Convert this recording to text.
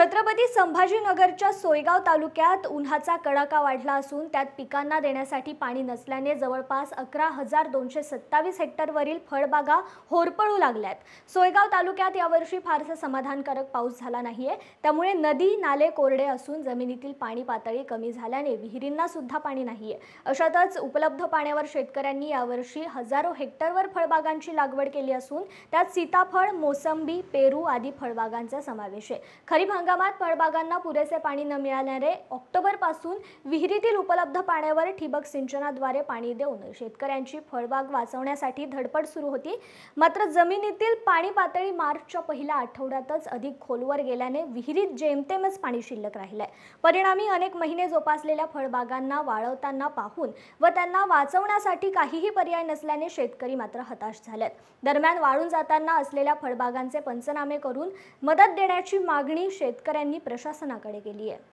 छत्रपती संभाजीनगरच्या सोयगाव तालुक्यात उन्हाचा कडाका वाढला असून त्यात पिकांना देण्यासाठी पाणी नसल्याने जवळपास 11,227 हेक्टरवरील फळबागा होरपळू लागल्यात। सोयगाव तालुक्यात यावर्षी फारसा समाधानकारक पाऊस झाला नाहीये, त्यामुळे नदी नाले कोरडे असून जमिनीतील पाणी पातळी कमी झाल्याने विहिरींना सुद्धा पाणी नाहीये। अशातच उपलब्ध पाण्यावर शेतकऱ्यांनी यावर्षी हजारो हेक्टरवर फळबागांची लागवड केली असून त्यात सीताफळ, मोसंबी, पेरू आदी फळबागांचा समावेश आहे। खरीप हंगामात फळबागांना पुरेसे पाणी न मिळाल्याने ऑक्टोबरपासून विहिरीतील उपलब्ध पाण्यावर ठिबक सिंचनाद्वारे पाणी देऊन शेतकऱ्यांची फळबाग वाचवण्यासाठी धडपड सुरू होती। मात्र जमिनीतील पाणी पातळी मार्चच्या पहिल्या आठवड्यातच अधिक खोलवर गेल्याने विहिरीत जेमतेमच पाणी शिल्लक राहिलंय। परिणामी अनेक महिने जोपासलेल्या फळबागांना वाळवताना पाहून व त्यांना वाचवण्यासाठी काहीही पर्याय नसल्याने शेतकरी मात्र हताश झालेत। दरम्यान वाळून जाताना असलेल्या फळबागांचे पंचनामे करून मदत देण्याची मागणी शेतकऱ्यांनी प्रशासनाकडे केली आहे।